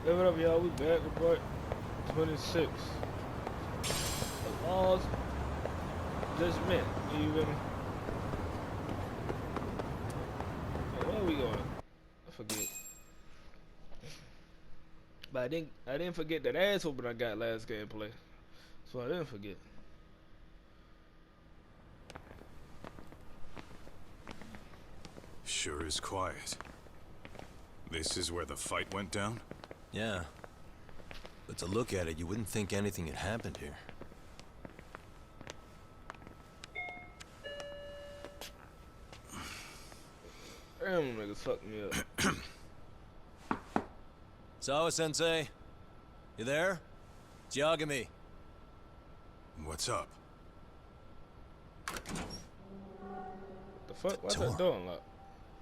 Hey, what up, y'all? We back with part 26. The laws, judgment. You feel me? Hey, where are we going? I forget. But I didn't forget that ass whooping I got last gameplay. So I didn't forget. Sure is quiet. This is where the fight went down? Yeah. But to look at it, you wouldn't think anything had happened here. Damn, niggas fucked me up. Sawa-sensei? You there? It's Yagami. What's up? The fuck? Why's Door. that door unlocked?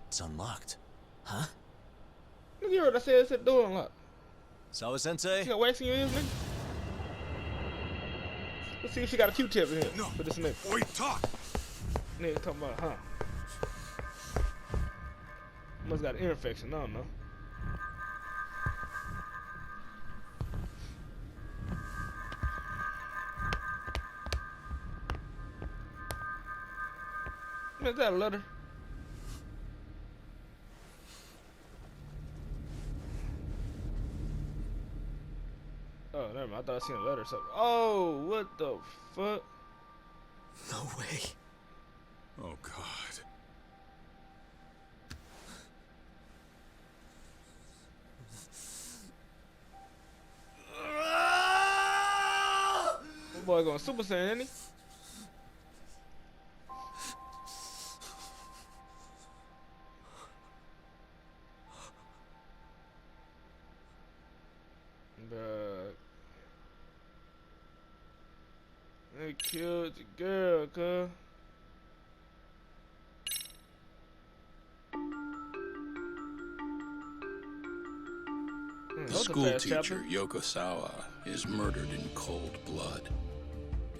It's unlocked. Huh? Nigga, you heard I said it's door unlocked. Sawa-sensei? She got wax in your ears, nigga? Let's see if she got a Q-tip in here. No. For this nigga. Wait, talk! Nigga talking about, huh? Must got an ear infection, I don't know. Man, is that a letter? Oh, never mind. I thought I seen a letter or something. Oh, what the fuck? No way. Oh, God. That boy going Super Saiyan, ain't he? Bruh. They killed your girl, cuz. The school teacher, Yokosawa, is murdered in cold blood,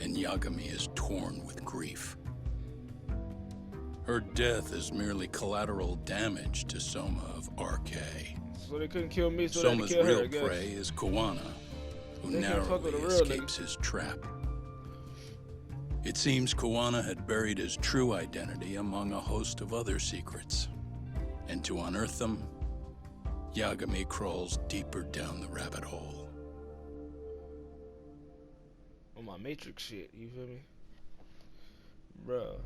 and Yagami is torn with grief. Her death is merely collateral damage to Soma of RK. So they couldn't kill me, so Soma's they had to kill her, I real guess. prey is Kawana, who They can't fuck with narrowly a real escapes his trap. It seems Kawana had buried his true identity among a host of other secrets, and to unearth them, Yagami crawls deeper down the rabbit hole. On my Matrix shit, you feel me? Bruh.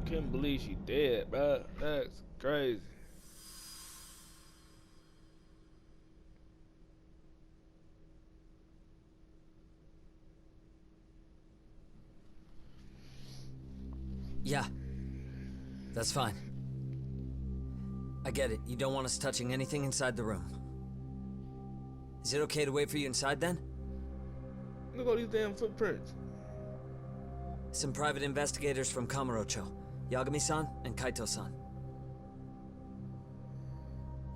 Couldn't believe she dead, bruh. That's crazy. Yeah. That's fine. I get it. You don't want us touching anything inside the room. Is it okay to wait for you inside then? Look at all these damn footprints. Some private investigators from Kamurocho. Yagami-san and Kaito-san.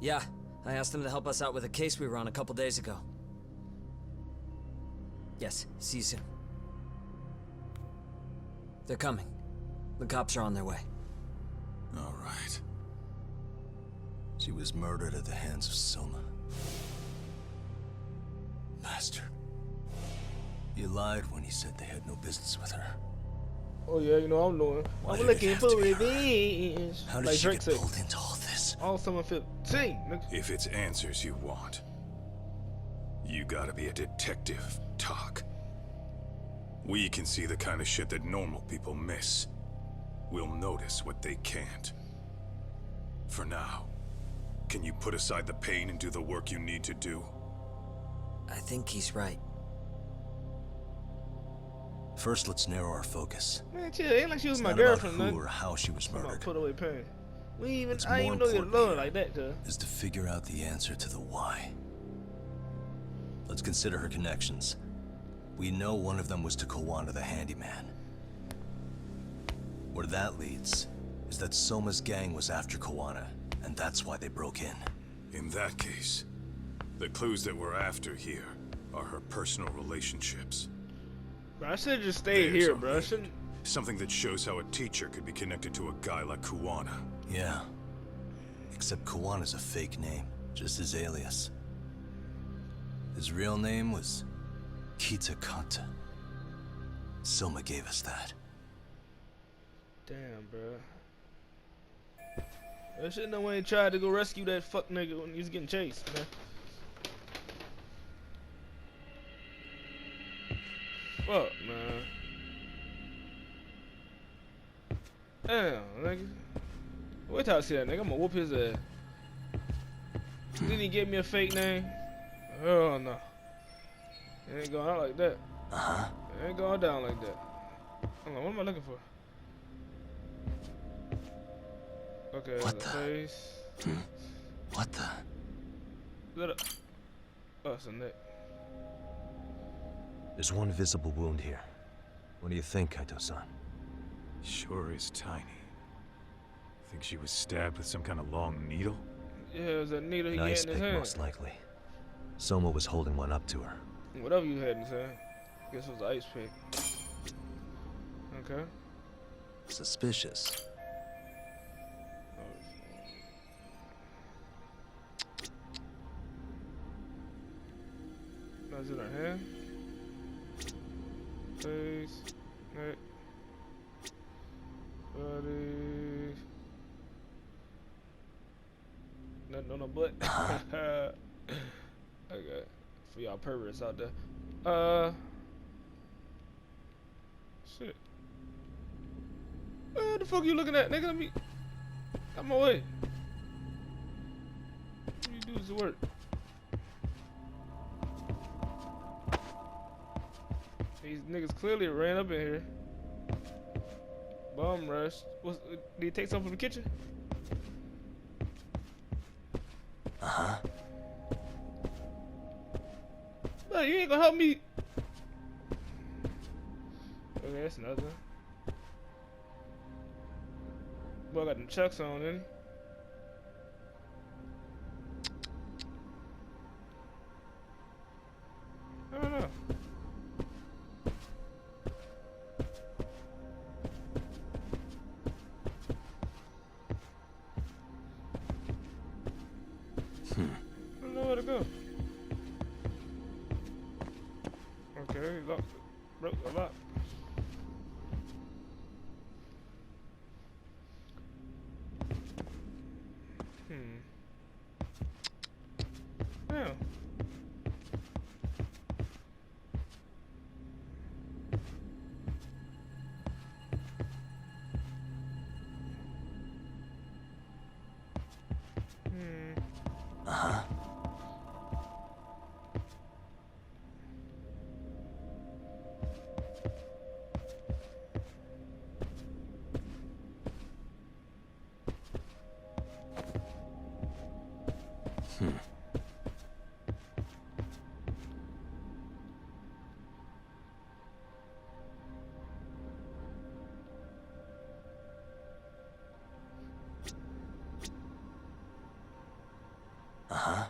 Yeah, I asked them to help us out with a case we were on a couple days ago. Yes, see you soon. They're coming. The cops are on their way. All right. She was murdered at the hands of Soma. Bastard. He lied when he said they had no business with her. Oh yeah, you know I'm doing. Why I'm did it looking have for to be her? revenge. How did Like she Drake get said. pulled into all this? All someone 15, nigga. If it's answers you want, you gotta be a detective, Talk. We can see the kind of shit that normal people miss. We'll notice what they can't. For now, can you put aside the pain and do the work you need to do? I think he's right. First, let's narrow our focus. Man, chill. Ain't like she was It's my not about girlfriend, who nothing. or how she was Come on, murdered. put away pain. We ain't even. What's I ain't more even know you important love like that, cuz. is to figure out the answer to the why. Let's consider her connections. We know one of them was to Kawana the handyman. Where that leads is that Soma's gang was after Kawana, and that's why they broke in. In that case, the clues that we're after here are her personal relationships. Bro, I should've just stayed There's here, a bro. I link. shouldn't. Something that shows how a teacher could be connected to a guy like Kawana. Yeah. Except Kawana's a fake name, just his alias. His real name was Kitakata. Soma gave us that. Damn, bro. I shouldn't know when he tried to go rescue that fuck nigga when he was getting chased, man. Fuck, man. Damn, nigga. Wait till I see that nigga. I'm gonna whoop his ass. Didn't he give me a fake name? Oh no. It ain't going out like that. Uh-huh. It ain't going down like that. Hold on, what am I looking for? Okay, What the the? face. What the? Is that a... Oh, it's a neck. There's one visible wound here. What do you think, Kaito-san? Sure is tiny. Think she was stabbed with some kind of long needle? Yeah, it was a needle he An had ice in his pick, hand. most likely. Soma was holding one up to her. Whatever you had in his hand. Guess it was an ice pick. Okay. Suspicious. That's in her hand. Face. Neck. Body. Nothing on the butt. Okay. For y'all perverts out there. Shit. What the fuck you looking at, nigga? Let me. Out my way. What you do this work? These niggas clearly ran up in here. Bum rush. Did he take something from the kitchen? Uh-huh. No, you ain't gonna help me. Okay, that's nothing. Boy, I got them chucks on, didn't he? I don't know. I don't know where to go. Okay, locked it. Broke the lock. Yeah. Uh-huh. Uh-huh.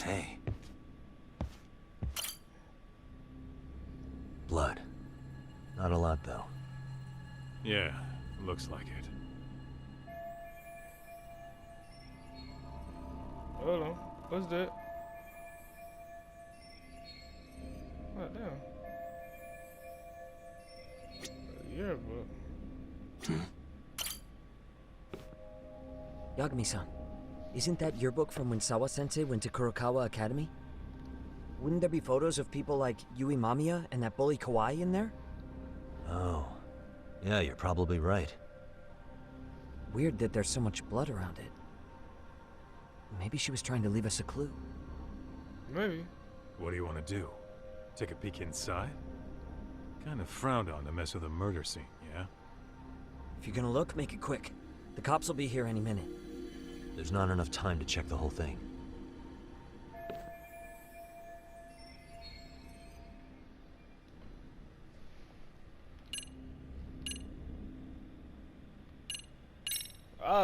Hey. Blood. Not a lot, though. Yeah, looks like it. Hold on. What's that? Oh, damn. A yearbook. Yagami-san, isn't that yearbook from when Sawa-sensei went to Kurokawa Academy? Wouldn't there be photos of people like Yui Mamiya and that bully Kawai in there? Oh. Yeah, you're probably right. Weird that there's so much blood around it. Maybe she was trying to leave us a clue. Maybe. What do you want to do? Take a peek inside? Kind of frowned on to mess with a murder scene, yeah? If you're gonna look, make it quick. The cops will be here any minute. There's not enough time to check the whole thing.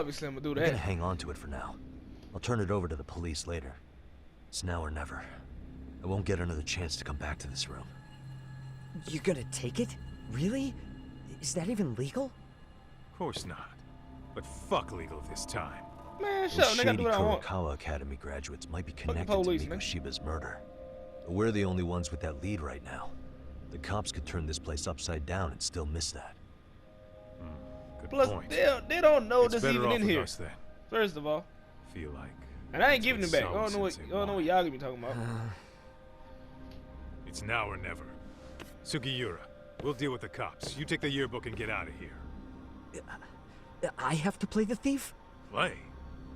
Obviously, I'm gonna do I'm that. gonna hang on to it for now. I'll turn it over to the police later. It's now or never. I won't get another chance to come back to this room. You're gonna take it? Really? Is that even legal? Of course not. But fuck legal this time. Man, Those shut up, nigga. I shady do what I want. Kurokawa Academy graduates might be the connected police, to man. Mikoshiba's murder. But we're the only ones with that lead right now. The cops could turn this place upside down and still miss that. Good Plus, point. they don't know It's this better even off in with here. us then. First of all, Feel like. and I ain't that's giving what it back. I don't know what y'all gonna be talking about. It's now or never. Sugiura, we'll deal with the cops. You take the yearbook and get out of here. I have to play the thief? Play?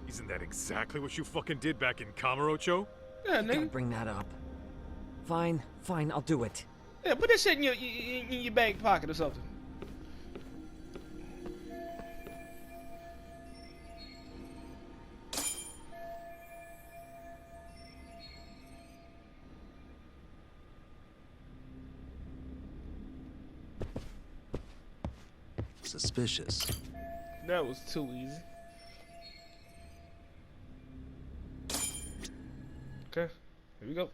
Isn't that exactly what you fucking did back in Kamurocho? Yeah, Don't nigga. bring that up. Fine, I'll do it. Yeah, put that shit in your back pocket or something. Suspicious. That was too easy. Okay, here we go.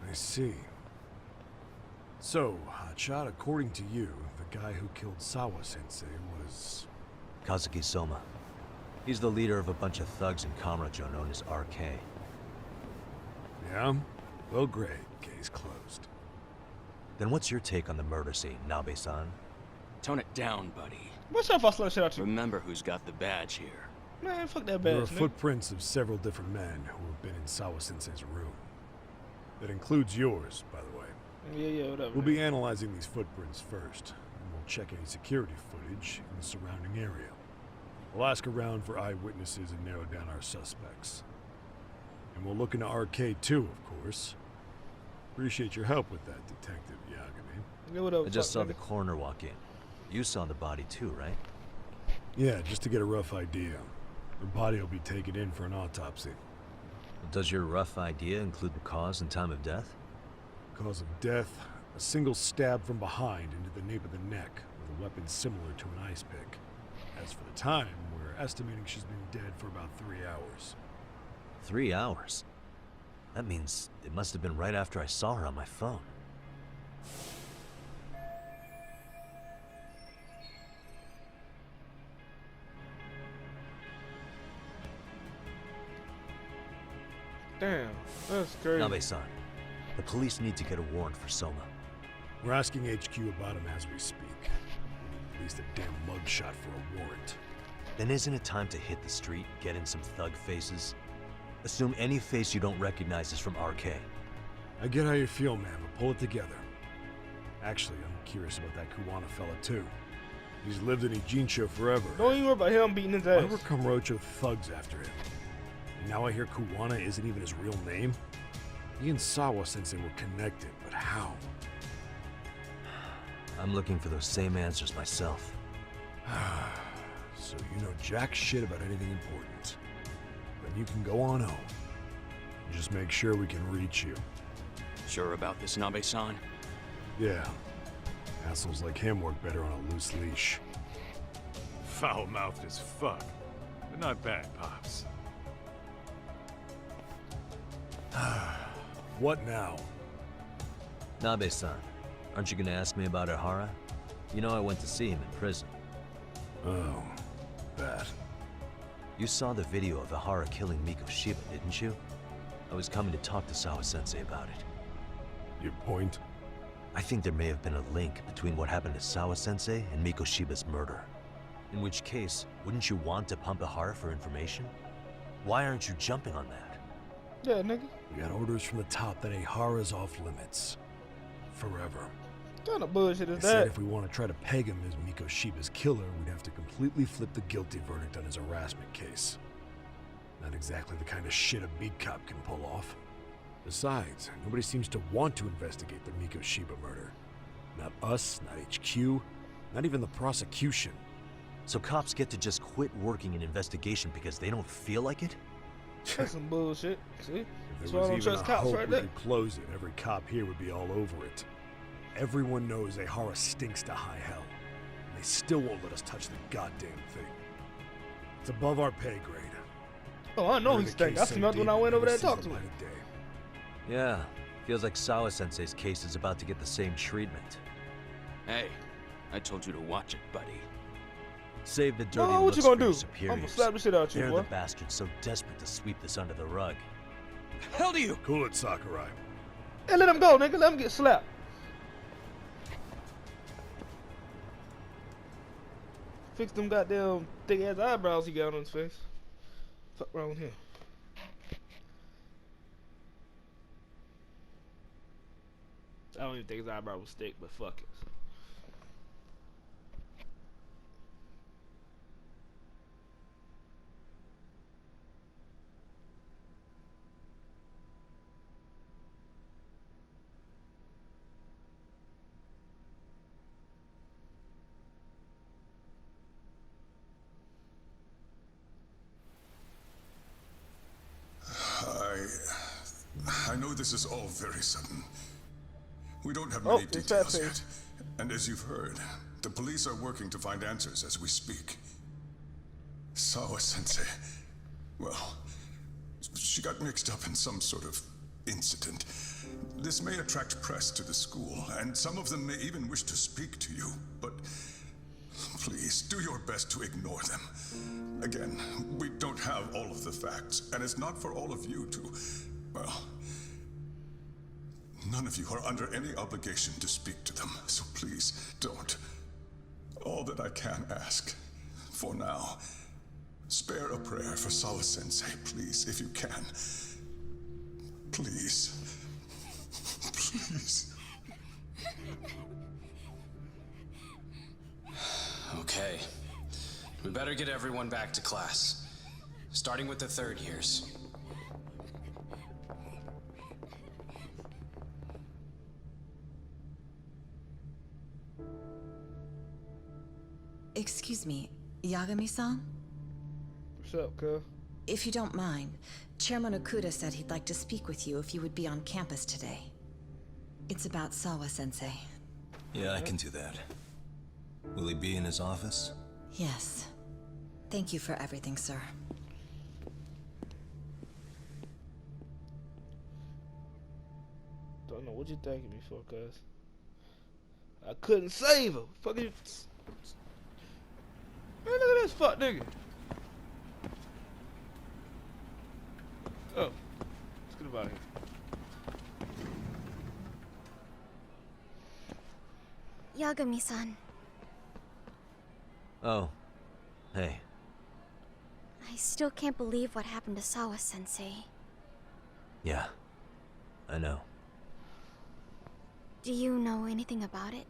I see. So, Hotshot, according to you, the guy who killed Sawa-sensei was... Kazuki Soma. He's the leader of a bunch of thugs in Kamurocho known as RK. Yeah? Well, great. Case closed. Then what's your take on the murder scene, Nabe-san? Tone it down, buddy. What's up if I slow shit out you? Remember who's got the badge here. Man, fuck that There badge, are nigga. footprints of several different men who have been in Sawa-sensei's room. That includes yours, by the way. Yeah, whatever. We'll be analyzing these footprints first, and we'll check any security footage in the surrounding area. We'll ask around for eyewitnesses and narrow down our suspects. And we'll look into RK too, of course. Appreciate your help with that, Detective Yagami. Yeah, whatever. I just saw fuck, the nigga. coroner walk in. You saw the body too, right? Yeah, just to get a rough idea. Her body will be taken in for an autopsy. Does your rough idea include the cause and time of death? Cause of death, a single stab from behind into the nape of the neck with a weapon similar to an ice pick. As for the time, we're estimating she's been dead for about 3 hours. 3 hours? That means it must have been right after I saw her on my phone. Damn, that's crazy. Nabe-san, the police need to get a warrant for Soma. We're asking HQ about him as we speak. We need at least a damn mugshot for a warrant. Then isn't it time to hit the street, get in some thug faces? Assume any face you don't recognize is from RK. I get how you feel, man, but pull it together. Actually, I'm curious about that Kuwana fella, too. He's lived in Ijincho forever. Don't even worry about him beating his Why ass. were Kamurocho thugs after him? And now I hear Kuwana isn't even his real name? He and Sawa-sensei were connected, but how? I'm looking for those same answers myself. So you know jack shit about anything important. Then you can go on home. Just make sure we can reach you. Sure about this, Nabe-san? Yeah. Assholes like him work better on a loose leash. Foul-mouthed as fuck. But not bad, Pops. What now? Nabe-san, aren't you gonna ask me about Ihara? You know I went to see him in prison. Oh, that. You saw the video of Ihara killing Mikoshiba, didn't you? I was coming to talk to Sawa-sensei about it. Your point? I think there may have been a link between what happened to Sawa-sensei and Mikoshiba's murder. In which case, wouldn't you want to pump Ihara for information? Why aren't you jumping on that? Yeah, nigga. We got orders from the top that Ihara's off limits. Forever. What kind of bullshit is They said that? if we want to try to peg him as Mikoshiba's killer, we'd have to completely flip the guilty verdict on his harassment case. Not exactly the kind of shit a beat cop can pull off. Besides, nobody seems to want to investigate the Mikoshiba murder. Not us, not HQ, not even the prosecution. So cops get to just quit working an investigation because they don't feel like it? That's some bullshit. See? If That's there why I was don't even trust a cops hope right we there. could close it, every cop here would be all over it. Everyone knows Ahara stinks to high hell. And they still won't let us touch the goddamn thing. It's above our pay grade. Oh, I know Murder he case stink. I so smelled when deep I it went over never there and sees talked the to him. light of day. Yeah, feels like Sawa-sensei's case is about to get the same treatment. Hey, I told you to watch it, buddy. Save the dirty No, what looks you gonna for your do? I'm superiors. gonna slap the shit out you, They're boy. the bastards so desperate to sweep this under the rug. Hell do you? Cool it, Sakurai. Hey, let him go, nigga. Let him get slapped. Fix them goddamn thick ass eyebrows he got on his face. Fuck wrong with him. I don't even think his eyebrow was thick, but fuck it. I know this is all very sudden. We don't have many it's details that yet. And as you've heard, the police are working to find answers as we speak. Sawa-sensei, well, she got mixed up in some sort of incident. This may attract press to the school, and some of them may even wish to speak to you, but please, do your best to ignore them. Again, we don't have all of the facts, and it's not for all of you to, well, none of you are under any obligation to speak to them, so please, don't. All that I can ask, for now, spare a prayer for Sawa-sensei, please, if you can. Please. Please. Okay. We better get everyone back to class. Starting with the third years. Excuse me, Yagami-san? What's up, cuz? If you don't mind, Chairman Okuda said he'd like to speak with you if you would be on campus today. It's about Sawa-sensei. Yeah, I can do that. Will he be in his office? Yes. Thank you for everything, sir. Don't know what you thanking me for, cuz. I couldn't save her. Fuck you. Man, look at this fuck nigga. Oh. Let's get him out of here. Yagami-san, Oh, hey. I still can't believe what happened to Sawa-sensei. Yeah, I know. Do you know anything about it?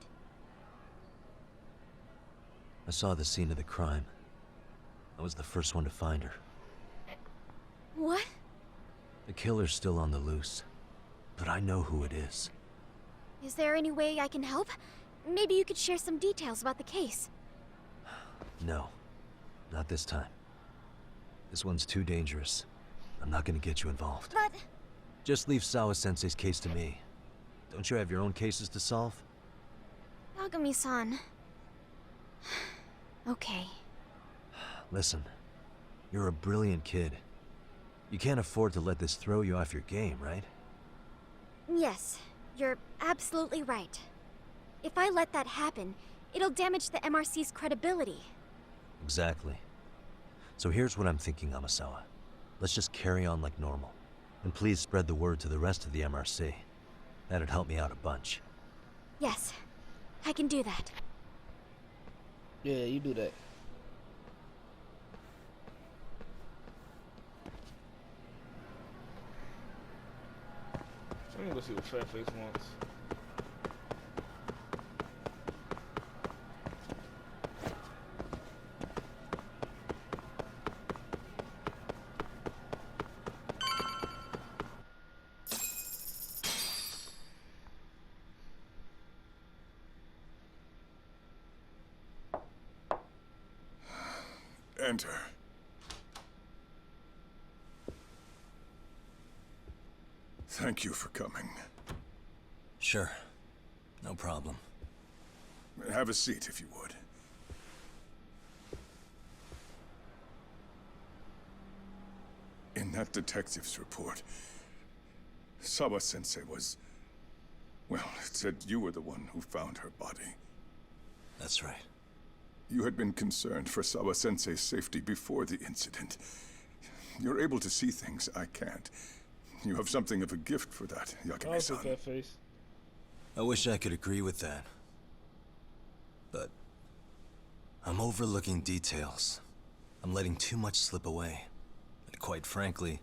I saw the scene of the crime. I was the first one to find her. What? The killer's still on the loose, but I know who it is. Is there any way I can help? Maybe you could share some details about the case. No, not this time. This one's too dangerous. I'm not gonna get you involved. But... Just leave Sawa-sensei's case to me. Don't you have your own cases to solve? Yagami-san... Okay. Listen, you're a brilliant kid. You can't afford to let this throw you off your game, right? Yes, you're absolutely right. If I let that happen, it'll damage the MRC's credibility. Exactly. So here's what I'm thinking, Amasawa. Let's just carry on like normal. And please spread the word to the rest of the MRC. That'd help me out a bunch. Yes, I can do that. Yeah, you do that. I'm gonna go see what Fatface wants. Enter. Thank you for coming. Sure. No problem. Have a seat, if you would. In that detective's report, Sawa-sensei was... well, it said you were the one who found her body. That's right. You had been concerned for Sawa-sensei's safety before the incident. You're able to see things I can't. You have something of a gift for that, Yagami-san. that face. I wish I could agree with that. But I'm overlooking details. I'm letting too much slip away. And quite frankly,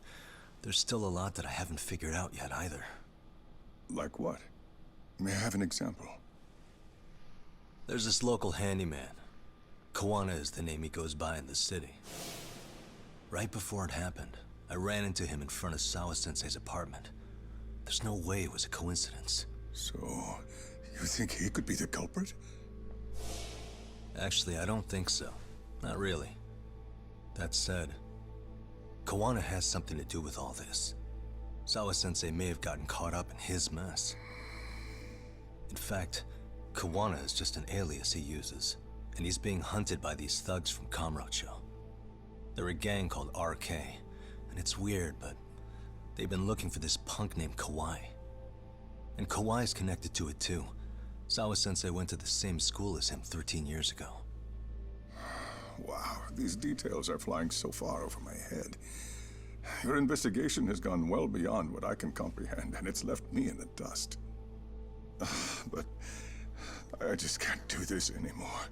there's still a lot that I haven't figured out yet either. Like what? May I have an example? There's this local handyman. Kawana is the name he goes by in the city. Right before it happened, I ran into him in front of Sawa-sensei's apartment. There's no way it was a coincidence. So, you think he could be the culprit? Actually, I don't think so. Not really. That said, Kawana has something to do with all this. Sawa-sensei may have gotten caught up in his mess. In fact, Kawana is just an alias he uses, and he's being hunted by these thugs from Kamurocho. They're a gang called RK, and it's weird, but they've been looking for this punk named Kawai. And Kawai's connected to it too. Sawa-sensei went to the same school as him 13 years ago. Wow, these details are flying so far over my head. Your investigation has gone well beyond what I can comprehend, and it's left me in the dust. But I just can't do this anymore.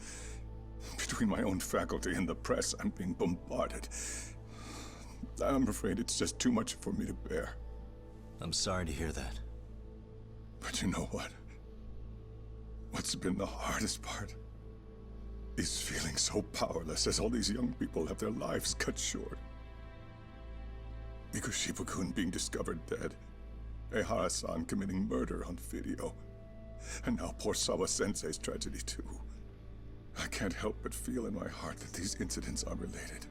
Between my own faculty and the press, I'm being bombarded. I'm afraid it's just too much for me to bear. I'm sorry to hear that. But you know what? What's been the hardest part is feeling so powerless as all these young people have their lives cut short. Mikoshiba-kun being discovered dead, Ehara-san committing murder on video, and now poor Sawa-sensei's tragedy too. I can't help but feel in my heart that these incidents are related.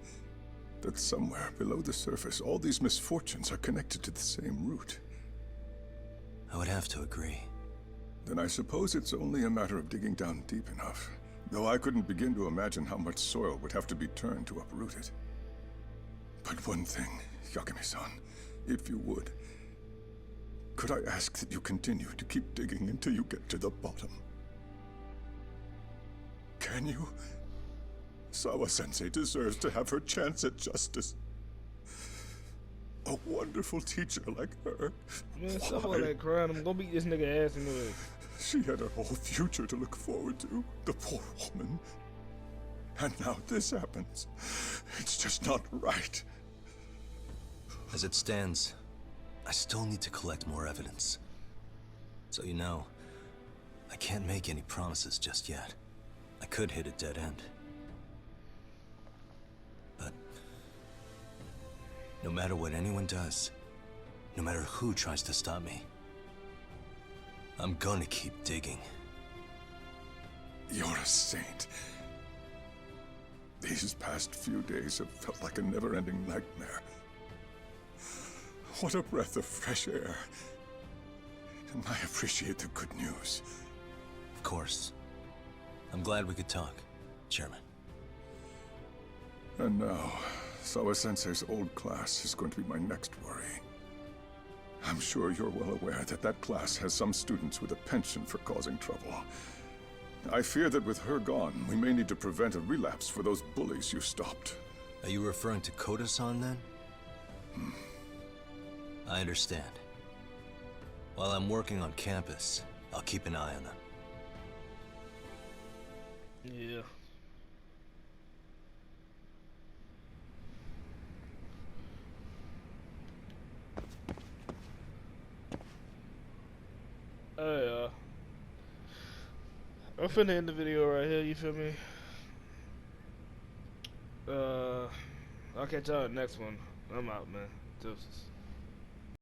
That somewhere below the surface, all these misfortunes are connected to the same root. I would have to agree. Then I suppose it's only a matter of digging down deep enough. Though I couldn't begin to imagine how much soil would have to be turned to uproot it. But one thing, Yagami-san, if you would, could I ask that you continue to keep digging until you get to the bottom? Can you? Sawa-sensei deserves to have her chance at justice. A wonderful teacher like her. Man, stop all that crying. I'm gonna beat this nigga ass anyway. She had her whole future to look forward to, the poor woman. And now this happens. It's just not right. As it stands, I still need to collect more evidence. So you know, I can't make any promises just yet. I could hit a dead end. But no matter what anyone does, no matter who tries to stop me, I'm gonna keep digging. You're a saint. These past few days have felt like a never-ending nightmare. What a breath of fresh air. And I appreciate the good news. Of course. I'm glad we could talk, Chairman. And now, Sawa-sensei's old class is going to be my next worry. I'm sure you're well aware that that class has some students with a penchant for causing trouble. I fear that with her gone, we may need to prevent a relapse for those bullies you stopped. Are you referring to Koda-san then? I understand. While I'm working on campus, I'll keep an eye on them. Yeah. Hey, I'm finna end the video right here, you feel me? I'll catch y'all in the next one. I'm out, man. Deuces.